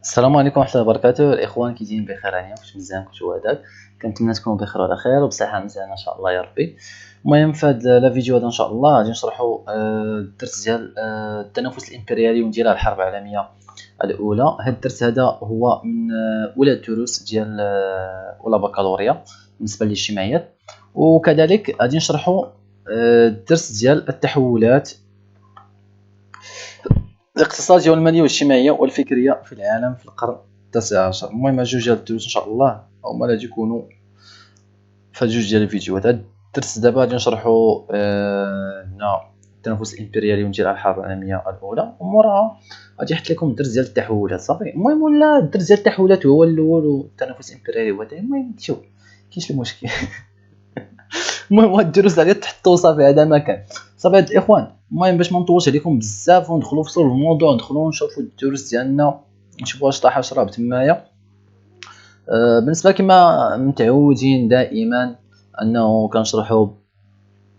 السلام عليكم ورحمة الله وبركاته. الإخوان كي دايرين بخير عليكم؟ واش مزيان كلشي هذاك؟ كنتمنى تكونوا بخير وعلى خير وبصحة مزيانة إن شاء الله يا ربي. المهم في هذا لا فيديو هذا إن شاء الله غادي نشرحوا الدرس ديال التنافس الإمبريالي ونديرها الحرب العالمية الأولى. هذا الدرس هذا هو من أولى الدروس ديال أولى بكالوريا بالنسبة للاجتماعيات، وكذلك غادي نشرحوا الدرس ديال التحولات الاقتصادية والمالية والاجتماعية والفكرية في العالم في القرن التاسع عشر. المهم جوج ديال الدروس ان شاء الله هما اللي غادي يكونوا في جوج ديال الفيديوهات. هاد الدرس دابا غادي نشرحوا التنافس الامبريالي وندير على الحرب العالمية الأولى، وموراها غادي نحط لكم الدرس ديال التحولات صافي. المهم ولا الدرس ديال التحولات هو الأول والتنافس الامبريالي هو الثاني، المهم شوف كاينش المشكل. المهم هاد الدروس غادي تحطوا صافي هذا ما كان صافي الاخوان. المهم باش ما نطولش عليكم بزاف وندخلوا في صلب الموضوع، ندخلوا نشوفوا الدروس ديالنا نشوفوا واش طاح شراب تمايا. بالنسبه كما متعودين دائما انه كنشرحوا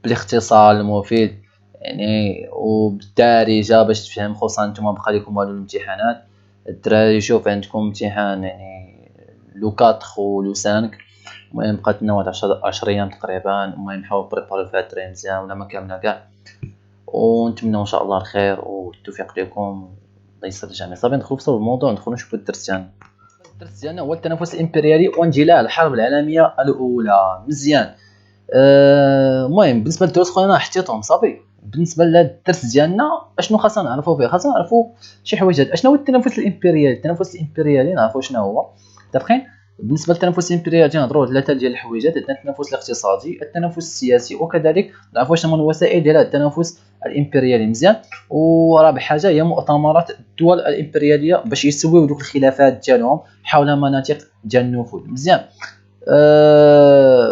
بالاختصار المفيد يعني وبالدارجه باش تفهم، خصوصا نتوما بقى لكم والو الامتحانات. الدراري شوف عندكم امتحان يعني لو 4 ولو 5، المهم بقات لنا واحد 10 ايام تقريبا. المهم نحاول بريباري فيها الدراري مزيان ولا ما كامله كاع، ونتمنى ان شاء الله الخير والتوفيق لكم. الله يسر الجميع. صافي ندخلوا في الموضوع، ندخلوا نشوفوا الدرس ديالنا. الدرس ديالنا هو التنافس الامبريالي واندلاع الحرب العالميه الاولى. مزيان. المهم بالنسبه للدروس خويا حطيتهم صافي. بالنسبه للدرس ديالنا اشنو خاصنا نعرفوا فيه؟ خاصنا نعرفوا شي حوايج. اشنو هو التنافس الامبريالي؟ التنافس الامبريالي نعرفوا شنو هو دابخين. بالنسبه للتنافس الامبريالي نهضروا على ثلاثه ديال الحويجات: التنافس الاقتصادي، التنافس السياسي، وكذلك نعرفوا شنو هما الوسائل ديال التنافس الامبريالي. مزيان. ورابع حاجه هي مؤتمرات الدول الامبرياليه باش يسويو دوك الخلافات ديالهم حول مناطق ديال النفوذ. مزيان.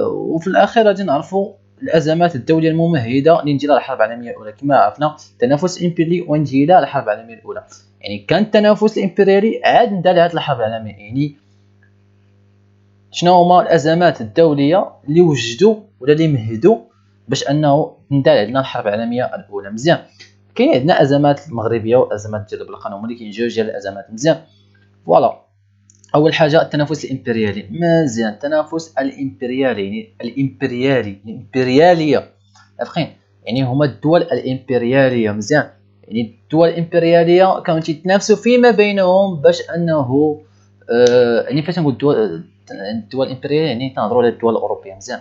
وفي الاخير غادي نعرفوا الازمات الدوليه الممهده لاندلاع الحرب العالميه الاولى. كما عرفنا التنافس الامبريالي واندلاع الحرب العالميه الاولى، يعني كان التنافس الامبريالي عاد اندلعت الحرب العالميه. يعني شنو هما الازمات الدوليه اللي وجدوا ولا اللي مهدوا باش انه تندلع عندنا الحرب العالميه الاولى؟ مزيان. كاين عندنا ازمات المغربيه وازمات ديال البلقان، هما اللي كاين جوج ديال الازمات. مزيان. فوالا اول حاجه التنافس الامبريالي. مزيان. التنافس الامبريالي يعني الامبرياليه عارفين، يعني هما الدول الامبرياليه. مزيان. يعني الدول الامبرياليه كانوا تيتنافسوا فيما بينهم باش انه يعني فاش نقول الدول الامبرياليه يعني تنهضروا على الدول الاوروبيه. مزيان.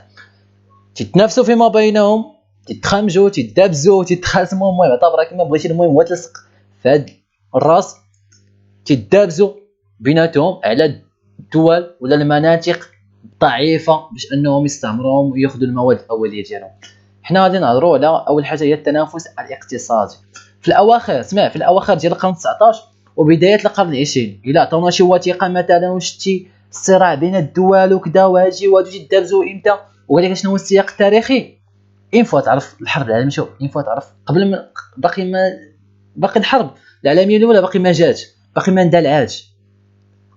تيتنافسوا فيما بينهم، تيتخامجوا، تيدابزوا، تيتخاصموا، المهم اعتبرها كما بغيتي. المهم هو تلصق في هاد الراس، تيدابزوا بيناتهم على الدول ولا المناطق ضعيفه باش انهم يستعمروهم وياخذوا المواد الاوليه ديالهم. حنا غادي نهضروا على اول حاجه هي التنافس الاقتصادي. في الاواخر في الاواخر ديال القرن 19 وبدايه القرن 20 الى عطاونا شي وثيقه مثلا وشتي الصراع بين الدول وكذا وهاجي وهادو تيدابزوا امتى، وقال لك شنو هو السياق التاريخي. فوا تعرف الحرب العالميه، شوف فوا تعرف قبل ما باقي الحرب العالميه الاولى باقي ما جات، باقي ما اندلعاتش،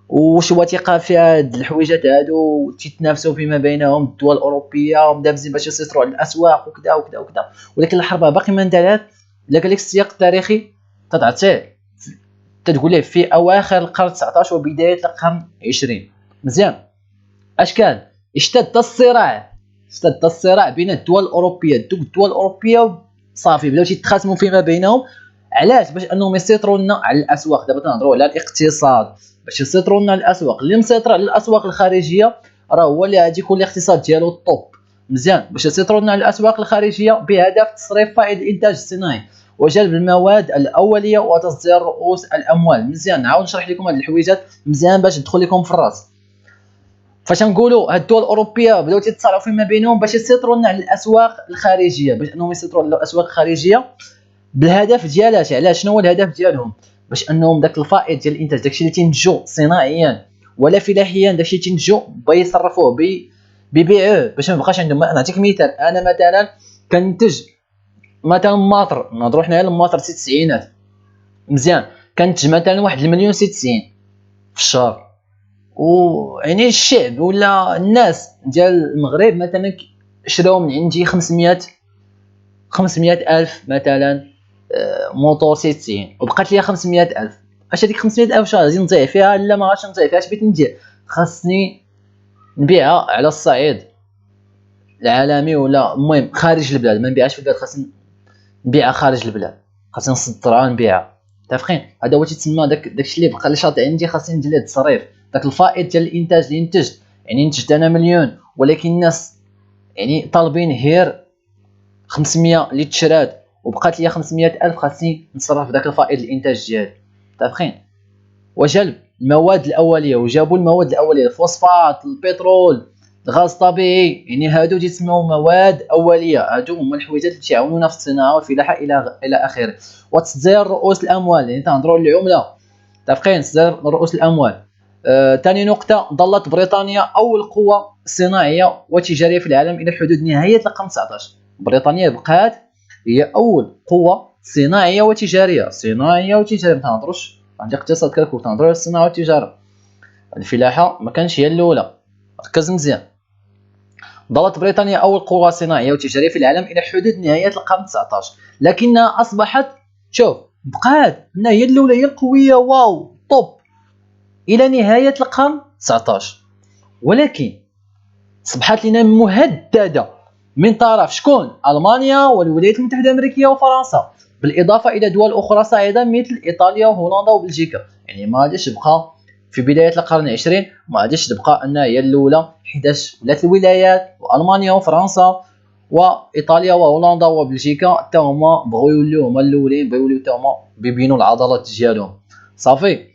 وش وثيقه فيها هاد الحويجات هادو تيتنافسوا فيما بينهم الدول الاوروبيه ومدابزين باش يسيطروا على الاسواق وكذا وكذا وكذا، ولكن الحرب باقي ما اندلعات. الا قال لك السياق التاريخي تتعطيه تتقول ليه في اواخر القرن 19 وبدايه القرن 20. مزيان. اش كان اشتد الصراع بين الدول الاوروبيه. دوك الدول الاوروبيه صافي بداو تيتخاصموا فيما بينهم. علاش؟ باش انهم يسيطروا لنا على الاسواق. دابا تنهضروا على الاقتصاد باش يسيطروا لنا على الاسواق. اللي مسيطر على الاسواق الخارجيه راه هو اللي غادي يكون الاقتصاد ديالو الطوب. مزيان. باش يسيطروا لنا على الاسواق الخارجيه بهدف تصريف فائض الانتاج الصناعي وجلب المواد الاوليه وتصدير رؤوس الاموال. مزيان. نعاود نشرح لكم هاد الحويجات مزيان باش تدخل لكم في الراس. فاش نقولوا هاد الدول الاوروبيه بداو تيتصارعوا فيما بينهم باش يسيطروا لنا على الاسواق الخارجيه، باش انهم يسيطروا على الاسواق الخارجيه بالهدف ديالاش. علاش؟ شنو هو الهدف ديالهم؟ باش انهم داك الفائض ديال الانتاج، داكشي اللي تينتجوا صناعيا ولا فلاحيا، داكشي اللي تينتجوا بيصرفوه بيبيعوه باش ما بقاش عندهم. نعطيك مثال، انا مثلا كنتج مثلا ماطر، نهضروا حنا على الماطر في التسعينات. مزيان. كنتج مثلا 1,090,000 في الشهر، ويعني الشعب ولا الناس ديال المغرب مثلا شراو من عندي 500 الف مثلا موتور 60 وبقات لي 500 الف. اش هذيك 500,000 شهر غادي نضيع فيها؟ لا ما غاديش نضيع فيها. اش بغيت ندير؟ خاصني نبيعها على الصعيد العالمي، ولا المهم خارج البلاد. ما نبيعهاش في البلاد، خاصني نبيعها خارج البلاد، خاصني نصدرها نبيعها. متفقين؟ هذا هو تيتسمى داكشي اللي بقى اللي شاطئ عندي، خاصني ندير ليه التصريف. داك الفائض ديال الانتاج اللي نتجت، يعني نتجت انا مليون ولكن الناس يعني طالبين غير 500 اللي تشرات، وبقات لي 500,000، خاصني نصرف في داك الفائض الانتاج ديالي. متفقين؟ وجلب المواد الاوليه، وجابوا المواد الاوليه، الفوسفات، البترول، الغاز الطبيعي، يعني هادو تيسموا مواد اوليه. هادو هما الحويجات اللي تيعاونونا في الصناعه والفلاحه الى اخره. وتصدير رؤوس الاموال، يعني تنهضروا على العمله. متفقين؟ تصدير رؤوس الاموال. ثاني نقطه، ظلت بريطانيا اول قوه صناعيه وتجاريه في العالم الى حدود نهايه القرن 19. بريطانيا بقات هي اول قوه صناعيه وتجاريه. صناعيه وتجاريه، ما تنهضروش عندي اقتصاد كالكول، تنهضروا على الصناعه والتجاره. الفلاحه ما كانش هي الاولى. ركز مزيان. ظلت بريطانيا اول قوه صناعيه وتجاريه في العالم الى حدود نهايه القرن 19، لكنها اصبحت، شوف، بقات انها هي الاولى، هي القويه، واو طوب، الى نهايه القرن 19. ولكن اصبحت لنا مهدده من طرف شكون؟ المانيا والولايات المتحده الامريكيه وفرنسا، بالاضافه الى دول اخرى صاعده مثل ايطاليا وهولندا وبلجيكا. يعني ما غاديش تبقى في بدايه القرن العشرين، ما غاديش تبقى انها هي الاولى، حيتاش ولات الولايات والمانيا وفرنسا وايطاليا وهولندا وبلجيكا حتى هما بغاو يوليو هما الاولين، بغاو يوليو حتى هما بيبينوا العضلات ديالهم. صافي.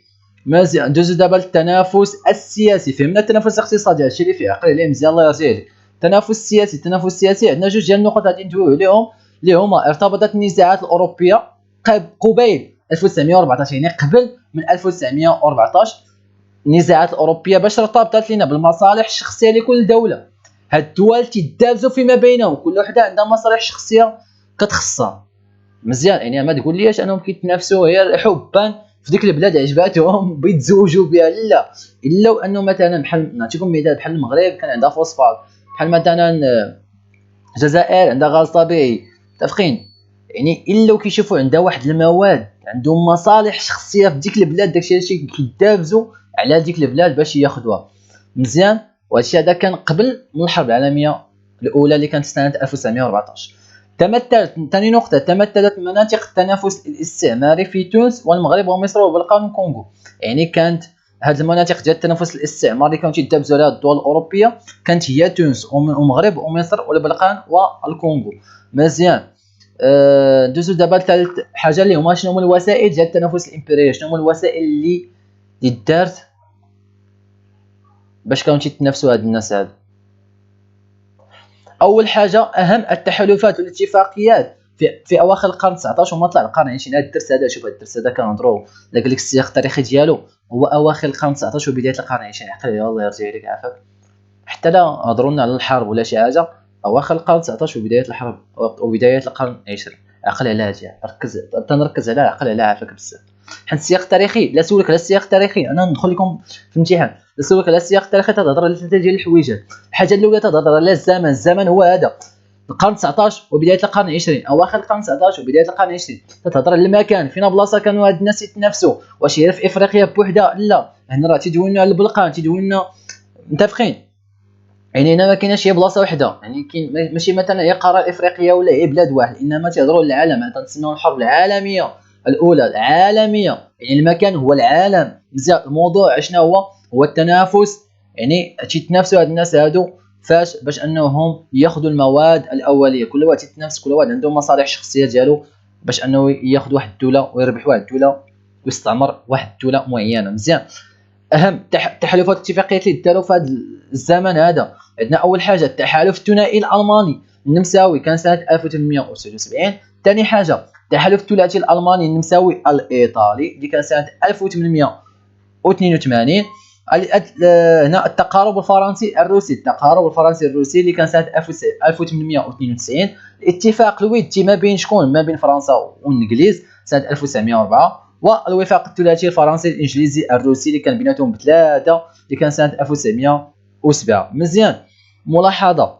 مزيان، ندوزو دابا للتنافس السياسي. فهمنا التنافس الاقتصادي، هادشي اللي فيه عقل عليه مزيان، الله يرضي عليك. التنافس السياسي، التنافس السياسي عندنا جوج ديال النقط غادي ندويو عليهم، اللي هما ارتبطت النزاعات الاوروبيه قبيل 1914، يعني قبل من 1914. النزاعات الاوروبيه باش ارتبطت لنا بالمصالح الشخصيه لكل دوله. هاد الدول تيدابزوا فيما بينهم، كل وحده عندها مصالح شخصيه كتخصها. مزيان، يعني ما تقول ليش انهم كيتنافسوا غير حبا في ديك البلاد عجباتهم بيتزوجوا بها، لا. الا انه مثلا بحال، نعطيكم مثال، بحال المغرب كان عندها فوسفات، بحال مثلا الجزائر عندها غاز طبيعي. متفقين؟ يعني الا كيشوفوا عندها واحد المواد، عندهم مصالح شخصيه في ديك البلاد، داكشي علاش كيدابزوا على ديك البلاد باش ياخذوها. مزيان. وهادشي هذا كان قبل من الحرب العالميه الاولى اللي كانت سنه 1914. ثاني نقطة، تمثلت مناطق التنافس الاستعماري في تونس والمغرب ومصر وبلقان والكونغو. يعني كانت هذه المناطق ديال التنافس الاستعماري اللي كانوا تيدابزوا عليها الدول الأوروبية كانت هي تونس والمغرب ومصر والبلقان والكونغو. مزيان. ندوزو دابا لثالث حاجة اللي هما شنو هما الوسائل ديال التنافس الإمبريالي. شنو هما الوسائل اللي دارت باش كانوا تيتنافسوا هاد الناس هادو؟ اول حاجه، اهم التحالفات والاتفاقيات في اواخر القرن 19 ومطلع القرن 20. هذا الدرس هذا، شوف هذا الدرس هذا كنهضروا قال لك السياق التاريخي ديالو هو اواخر القرن 19 وبدايه القرن 20. عقل يا الله يرضي عليك عافاك. حتى لا هضروا لنا على الحرب ولا شي حاجه، اواخر القرن 19 وبدايه الحرب وبدايه القرن 20. عقل على هادي، ركز، تنركز على عقل على عافاك بزاف. حيت السياق التاريخي، لا سولك على السياق التاريخي انا ندخل لكم في الامتحان، لا سولك على السياق التاريخي تهضر على ثلاثه ديال الحويجات. الحاجه الاولى تهضر على الزمن. الزمن هو هذا القرن 19 وبدايه القرن 20، اواخر القرن 19 وبدايه القرن 20. تتهضر على المكان، فين بلاصه كانوا هاد الناس يتنافسوا، واش هي في افريقيا بوحدها؟ لا، هنا راه تيدوينا على البلقان، تيدوينا. متفقين؟ يعني هنا ما كايناش هي بلاصه وحده، يعني كاين ماشي مثلا هي قاره افريقيا ولا هي بلاد واحد، انما تيهضروا على العالم. هذا تنسميو الحرب العالميه الاولى، العالميه، يعني المكان هو العالم. مزيان. الموضوع شنو هو؟ هو التنافس، يعني تيتنافسوا هاد الناس هادو فاش؟ باش انهم ياخذوا المواد الاوليه. كل واحد تيتنافس، كل واحد عنده مصالح شخصيه ديالو باش انه ياخذ واحد الدوله ويربح واحد الدوله ويستعمر واحد الدوله معينه. مزيان. اهم التحالفات والاتفاقيات اللي داروا في هذا الزمن هذا، عندنا اول حاجه التحالف الثنائي الالماني النمساوي كان سنه 1879. ثاني حاجه التحالف الثلاثي الالماني النمساوي الايطالي اللي كان سنه 1882. هنا التقارب الفرنسي الروسي، التقارب الفرنسي الروسي اللي كان سنه 1892. الاتفاق الودي ما بين شكون؟ ما بين فرنسا والانجليز سنه 1904. والوفاق الثلاثي الفرنسي الانجليزي الروسي اللي كان بيناتهم بثلاثه اللي كان سنه 1907. مزيان. ملاحظه،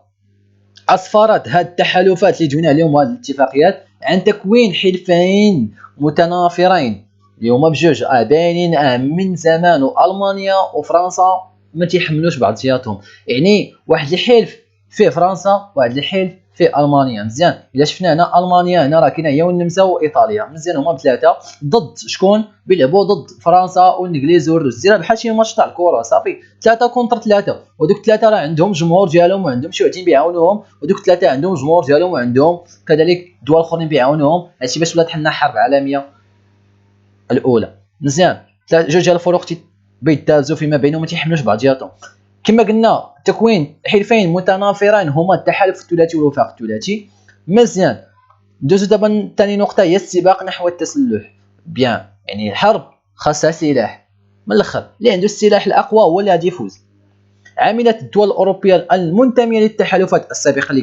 اسفرت هذه التحالفات اللي جونا عليهم هذه الاتفاقيات عن تكوين حلفين متنافرين اليوم بجوج باينين من زمان، والمانيا وفرنسا ما تيحملوش بعضياتهم. يعني واحد الحلف فيه فرنسا، واحد الحلف فيه المانيا. مزيان الا شفنا هنا المانيا هنا راه كاينه هي والنمسا وايطاليا، مزيان هما بثلاثه ضد شكون؟ بيلعبوا ضد فرنسا والانجليز والروس، راه بحال شي ماتش تاع الكره صافي، ثلاثه كونتر ثلاثه، ودوك ثلاثه راه عندهم جمهور ديالهم وعندهم شي وحدين بيعاونوهم، ودوك ثلاثه عندهم جمهور ديالهم وعندهم كذلك دول اخرين بيعاونوهم. هادشي باش ولات حنا حرب عالميه الاولى. مزيان جوج ديال الفروق بيتازو فيما بينهم، ما تيحملوش بعضياتهم. كما قلنا تكوين حلفين متنافرين هما التحالف الثلاثي والوفاق الثلاثي. مزيان دوزو دابا ثاني نقطه هي السباق نحو التسلح. بيان يعني الحرب خاصها سلاح، من الاخر اللي عنده السلاح الاقوى هو اللي غادي يفوز. عملت الدول الاوروبيه المنتميه للتحالفات السابقه اللي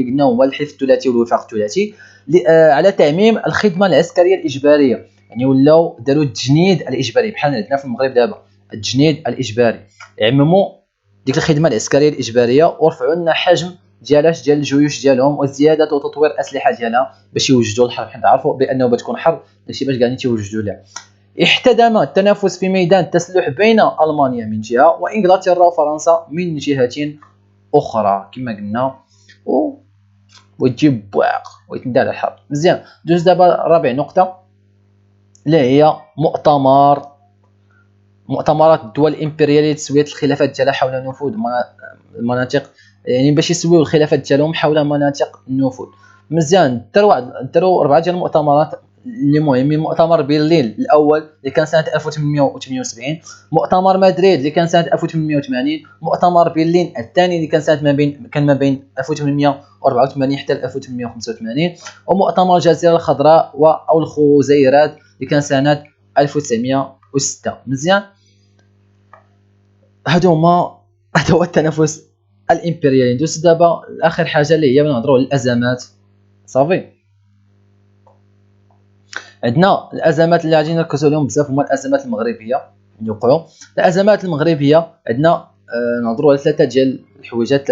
قلنا هو الحلف الثلاثي والوفاق الثلاثي على تعميم الخدمه العسكريه الاجباريه. يعني ولاو داروا التجنيد الاجباري بحال عندنا في المغرب دابا التجنيد الاجباري، عمموا ديك الخدمه العسكريه الاجباريه ورفعوا لنا حجم ديال الجيوش ديالهم وزياده وتطوير الاسلحه ديالها باش يوجدوا الحرب، حيت عرفوا بانه بتكون حرب ماشي باش كاع تيوجدوا لها. احتدم التنافس في ميدان التسلح بين المانيا من جهه وانجلترا وفرنسا من جهه اخرى كما قلنا، وتجيب بواق ويتندى الحرب. مزيان دوز دابا رابع نقطه اللي هي مؤتمرات الدول الامبرياليه لتسويه الخلافات ديالها حول نفوذ المناطق، يعني باش يسويو الخلافات ديالهم حول مناطق النفوذ. مزيان داروا 4 ديال المؤتمرات اللي مهمين. مؤتمر برلين الاول اللي كان سنه 1878، مؤتمر مدريد اللي كان سنه 1880، مؤتمر برلين الثاني اللي كان ما بين 1884 حتى 1885، ومؤتمر الجزيره الخضراء او الخزيرات اللي كان سنه 1906. مزيان هذا هو التنافس الامبريالي. ندوز دابا اخر حاجه اللي هي نهضروا على الازمات. صافي عندنا الازمات اللي غادي نركزوا عليهم بزاف هما الازمات المغربيه اللي وقعوا. الازمات المغربيه عندنا نهضروا على ثلاثه ديال الحويجات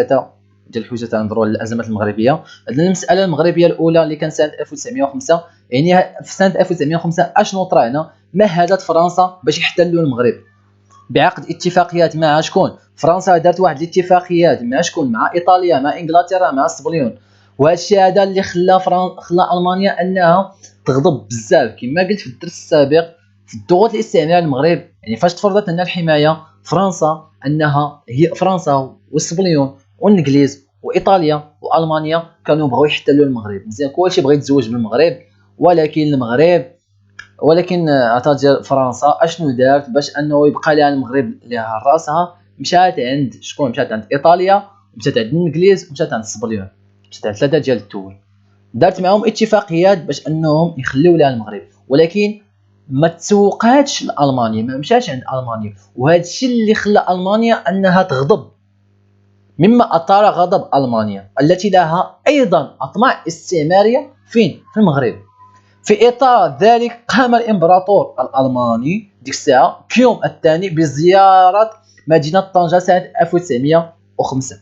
نهضروا على الازمات المغربيه. عندنا المساله المغربيه الاولى اللي كان سنه 1905. يعني في سنه 1905 اشنو طرا هنا؟ مهدت فرنسا باش يحتلوا المغرب بعقد اتفاقيات مع شكون؟ فرنسا دارت واحد الاتفاقيات مع شكون؟ مع ايطاليا، مع انجلترا، مع الصبليون. وهذا الشيء هذا اللي خلى المانيا انها تغضب بزاف. كما قلت في الدرس السابق في الضغوط الاستعماريه المغرب، يعني فاش تفرضت لنا الحمايه فرنسا، انها هي فرنسا والصبليون والانجليز وايطاليا والمانيا كانوا بغاو يحتلوا المغرب. مزيان كلشي بغى يتزوج بالمغرب، ولكن عطات ديال فرنسا اشنو دارت باش انه يبقى لها المغرب لها راسها؟ مشات عند شكون؟ مشات عند ايطاليا، مشات عند الانجليز، مشات عند الصبليون، مشات عند ثلاثه ديال الدول، دارت معهم اتفاقيات باش انهم يخليو لها المغرب. ولكن ما تسوقاتش لالمانيا، ما مشاش عند المانيا، وهذا الشيء اللي خلى المانيا انها تغضب، مما اثار غضب المانيا التي لها ايضا اطماع استعماريه فين؟ في المغرب. في اطار ذلك قام الامبراطور الالماني ديك الساعه كيوم الثاني بزياره مدينه طنجه سنه 1905.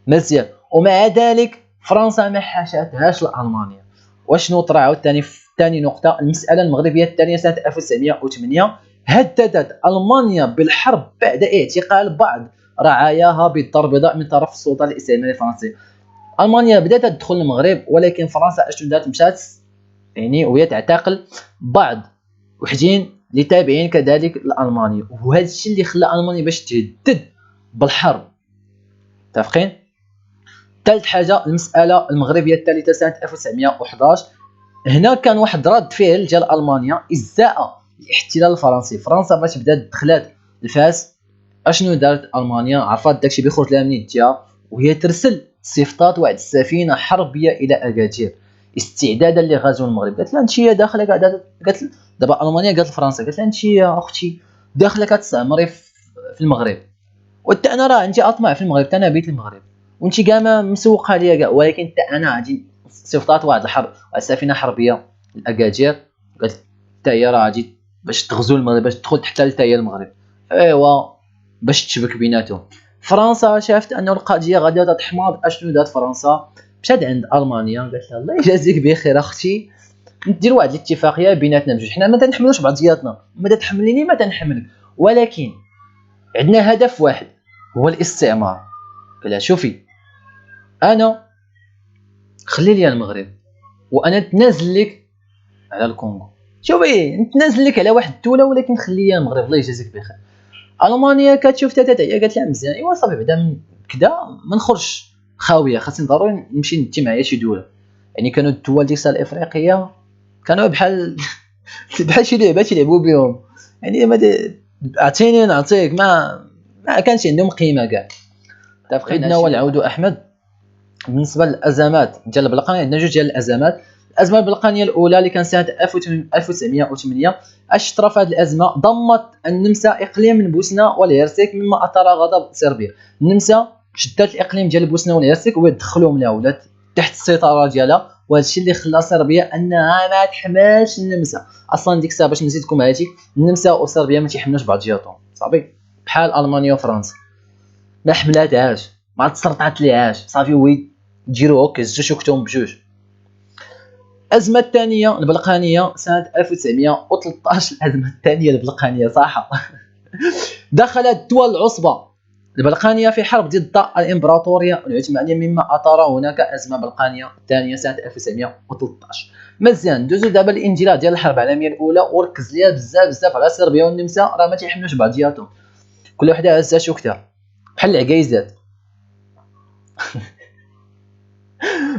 مزيان ومع ذلك فرنسا ما حاشتهاش لالمانيا. وشنو طرا عاوتاني في ثاني نقطه؟ المساله المغربيه الثانيه سنه 1908 هددت المانيا بالحرب بعد اعتقال بعض رعاياها بالدار البيضاء من طرف السلطه الاستعماريه الفرنسيه. المانيا بدات تدخل المغرب، ولكن فرنسا اشنو دارت؟ مشات يعني وهي تعتقل بعض وحدين اللي تابعين كذلك لالمانيا، وهذا الشيء اللي خلى المانيا باش تهدد بالحرب. متفقين؟ ثالث حاجه المساله المغربيه الثالثه سنه 1911. هنا كان واحد رد فعل ديال المانيا ازاء الاحتلال الفرنسي. فرنسا باش بدات دخلات لفاس، اشنو دارت المانيا؟ عرفات داكشي بيخرج لها منين جا، وهي ترسل صيفطات واحد السفينه حربيه الى اكادير استعدادا لغزو المغرب. قالت لها انتي داخله قالت دابا المانيا قالت لفرنسا، قالت لها انتي يا اختي داخله كتستعمري في المغرب، وانت انا راه عندي اطماع في المغرب، انا بيت المغرب، وانتي كاع ما مسوقها ليا كاع، ولكن حتى انا غادي صيفطات واحد الحرب سفينه حربيه الاكادير، قالت حتى هي راه غادي باش تغزو المغرب، باش تدخل تحتل حتى هي المغرب. ايوا باش تشبك بيناتهم. فرنسا شافت انه القضيه غاديه تحماض. اشنو دارت فرنسا؟ مشات عند المانيا قالت لها الله يجازيك بخير اختي، نديروا واحد الاتفاقيه بيناتنا بجوج، حنا ما تنحملوش بعضياتنا، ما تتحمليني ما تنحملك، ولكن عندنا هدف واحد هو الاستعمار. قال لها شوفي انا خلي لي المغرب وانا نتنازل لك على الكونغو، شوفي نتنازل لك على واحد الدوله ولكن خلي لي المغرب الله يجازيك بخير. المانيا كتشوف تاتا هي قالت لها مزيان ايوا صافي بعدا كدا ما نخرجش خاويه، خاصني ضروري نمشي نتي معايا شي دوله. يعني كانوا الدول ديك الافريقيه كانوا بحال بحال شي لعبات يلعبوا بهم، يعني ما اعطيني نعطيك، ما كانش عندهم قيمه كاع. عندنا ونعاودوا احمد بالنسبه للازمات ديال البلقانيه، عندنا جوج ديال الازمات. الازمه البلقانيه الاولى اللي كان سنه 1908 اش طرا في هذه الازمه ضمت النمسا اقليم من بوسنا والهرسك مما اثار غضب صربيا. النمسا شدات الاقليم ديال بوسنا والهرسك ويدخلوهم لها ولات تحت السيطره ديالها، وهذا الشيء اللي خلى صربيا انها ما تحملش النمسا. اصلا ديك الساعه باش نزيدكم هاتي النمسا وصربيا ما تيحملوش بعضياتهم صافي، بحال المانيا وفرنسا ما حملاتهاش ما تسرطعت ليهاش صافي، وي ديروا هكا زجوج شوكتهم بجوج. الازمه الثانيه البلقانيه سنه 1913، الازمه الثانيه البلقانيه صح. دخلت الدول العصبه البلقانيه في حرب ضد الامبراطوريه العثمانيه مما اثار هناك ازمه بلقانيه ثانيه سنه 1913. مزيان دوزو دابا الانجلاء ديال الحرب العالميه الاولى وركز ليها بزاف على صربيا والنمسا، راه ما تيحملوش بعضياتهم، كل وحده عزها شوكتها بحال العكايزات.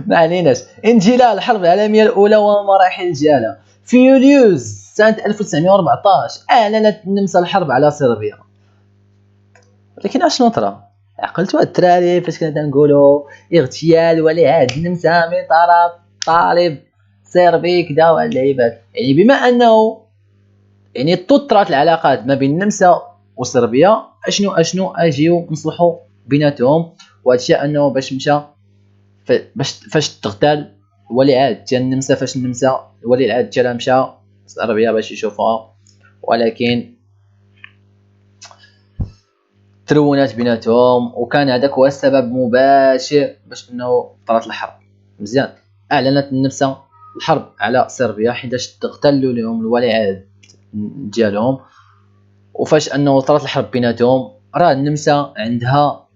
ما عليناش. انجلاء الحرب العالميه الاولى ومراحل ديالها. في يوليوز سنه 1914 اعلنت النمسا الحرب على صربيا. لكن اشنو طرا؟ عقلتوا الدراري فاش كنا تنقولوا اغتيال ولعهد النمسا من طرف طالب صربي كدا واللعيبات، يعني بما انه يعني تطرات العلاقات ما بين النمسا وصربيا اشنو اجيو نصلحوا بيناتهم، وهادشي انه باش مشى فاش تغتال ولي العهد ديال النمسا، فاش النمسا ولي العهد ديالها مشى صربيا باش يشوفها، ولكن ترونات بيناتهم وكان هذاك هو السبب مباشر باش انه طرات الحرب. مزيان اعلنت النمسا الحرب على صربيا حيتاش تغتلوا لهم الولي العهد ديالهم، وفاش انه طرات الحرب بيناتهم راه النمسا عندها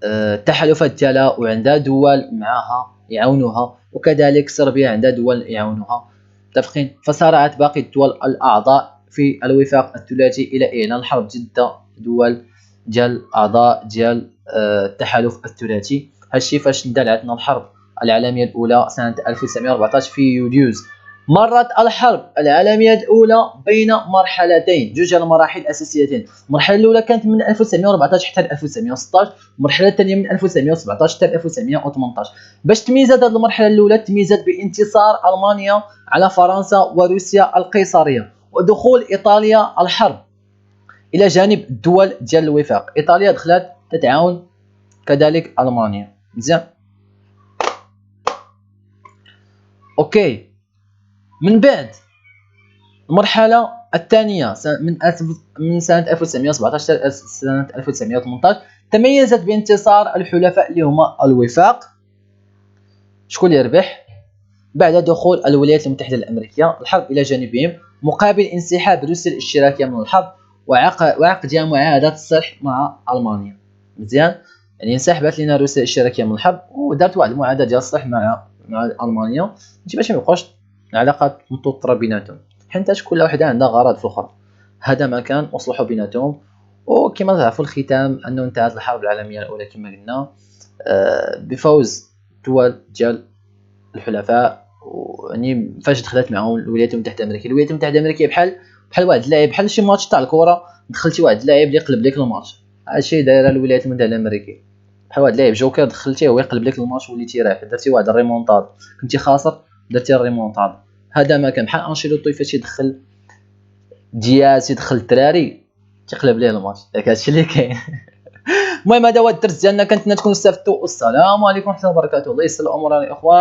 التحالفات ديالها وعندها دول معاها يعاونوها، وكذلك صربيا عندها دول يعاونوها متفقين. فصارعت باقي الدول الاعضاء في الوفاق الثلاثي الى اعلان الحرب ضد دول ديال اعضاء ديال التحالف الثلاثي. هادشي فاش اندلعتنا الحرب العالميه الاولى سنه 1914 في يوليوز. مرت الحرب العالميه الاولى بين مرحلتين، جوج المراحل اساسيتين. المرحله الاولى كانت من 1914 حتى 1916، المرحله الثانيه من 1917 حتى 1918. باش تميزت هذه المرحله الاولى تميزت بانتصار المانيا على فرنسا وروسيا القيصريه ودخول ايطاليا الحرب الى جانب الدول ديال الوفاق. ايطاليا دخلت تتعاون كذلك المانيا. مزيان اوكي. من بعد المرحله الثانيه من سنه 1917 حتى سنه 1918 تميزت بانتصار الحلفاء اللي هما الوفاق. شكون اللي ربح؟ بعد دخول الولايات المتحده الامريكيه الحرب الى جانبهم مقابل انسحاب روسيا الاشتراكيه من الحرب وعقدها معاهده الصلح مع المانيا. مزيان يعني انسحبت لنا روسيا الاشتراكيه من الحرب ودارت واحد المعاهده ديال الصلح مع المانيا باش ما يبقاوش العلاقات متوتره بيناتهم، حيت كل وحده عندها غرض في الاخرى. هذا ما كان وصلحوا بيناتهم. وكما تعرفوا الختام انه انتهت الحرب العالميه الاولى كما قلنا بفوز دول ديال الحلفاء. يعني فاش دخلت معهم الولايات المتحده الامريكيه، الولايات المتحده الامريكيه بحال واحد اللاعب، بحال شي ماتش تاع الكره دخلتي واحد اللاعب اللي يقلب لك الماتش. هادشي دايره الولايات المتحده الامريكيه، بحال واحد اللاعب جوكر دخلتيه هو يقلب لك الماتش وليتي رابح، درتي واحد الريمونطاد كنتي خاسر درتي الريمونطاد. هذا ما كان بحال انشيلوتي فاش يدخل دياس يدخل الدراري تيقلب ليه الماتش، داك هادشي اللي كاين. المهم هذا هو الدرس ديالنا، كنتمنى تكونوا استفدتوا. والسلام عليكم ورحمه الله وبركاته. الله يسر الامور الاخوان.